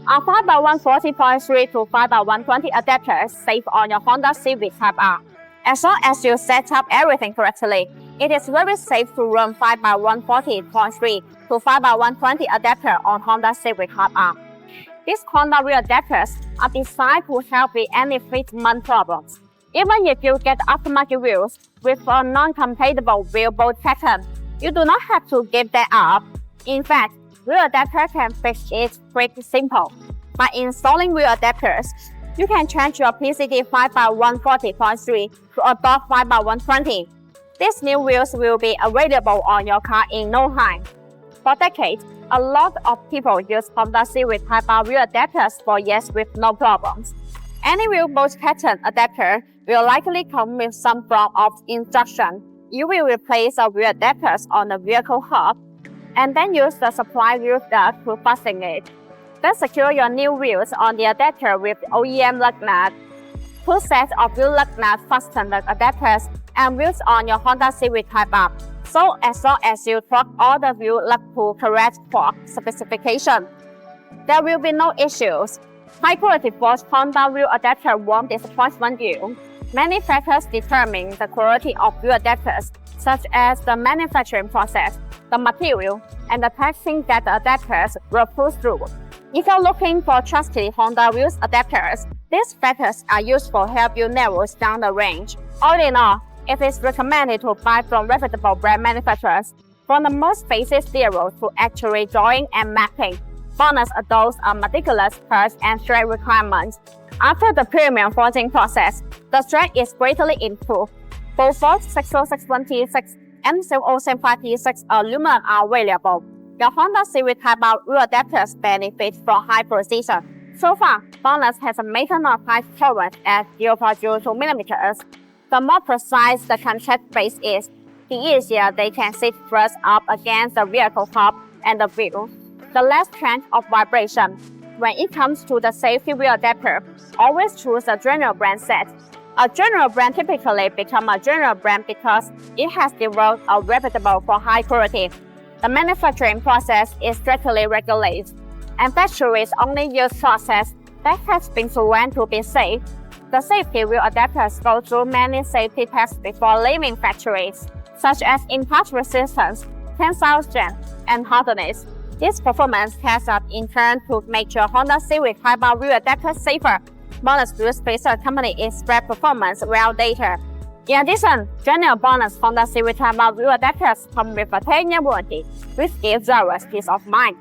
Our 5x114.3 to 5x120 adapters save on your Honda Civic Type R. As long as you set up everything correctly, it is very safe to run 5x114.3 to 5x120 adapter on Honda Civic Type R. These Honda wheel adapters are designed to help with any fitment problems. Even if you get aftermarket wheels with a non-compatible wheel bolt pattern, you do not have to give that up. In fact, wheel adapter can fix it pretty simple. By installing wheel adapters, you can change your PCT 5x140.3 to adopt 5x120. These new wheels will be available on your car in no time. For decades, a lot of people use Honda Civic Type R wheel adapters for years with no problems. Any wheel bolt pattern adapter will likely come with some form of instruction. You will replace the wheel adapters on the vehicle hub and then use the supply wheel stud to fasten it. Then secure your new wheels on the adapter with OEM lug nut. Put sets of wheel lug nuts fasten the adapters and wheels on your Honda Civic Type R. So as long as you torque all the wheel lug to correct torque specification, there will be no issues. High-quality forged Honda wheel adapter won't disappoint you. Many factors determine the quality of wheel adapters, such as the manufacturing process, the material, and the testing that the adapters will push through. If you're looking for trusted Honda wheel adapters, these factors are useful to help you narrow down the range. All in all, it is recommended to buy from reputable brand manufacturers. From the most basic zero to accurate drawing and mapping, BONOSS adopts a meticulous parts and thread requirements. After the premium forging process, the thread is greatly improved. Both 60616T6 and 70756 aluminum are available. Your Honda Civic Type R wheel adapters benefit from high precision. So far, BONOSS has a maintained high tolerance at 0.02 mm. The more precise the contact base is, the easier they can sit thrust up against the vehicle hub and the wheel. The less chance of vibration. When it comes to the safety wheel adapter, always choose a general brand set. A general brand typically becomes a general brand because it has developed a reputable for high quality. The manufacturing process is strictly regulated, and factories only use process that has been proven to be safe. The safety wheel adapters go through many safety tests before leaving factories, such as impact resistance, tensile strength, and hardness. These performance tests are in turn to make your Honda Civic Type R wheel adapter safer. BONOSS wheel spacer company is spread performance well data. In addition, general BONOSS Honda Civic Type R wheel adapters come with a 10-year warranty, which gives drivers peace of mind.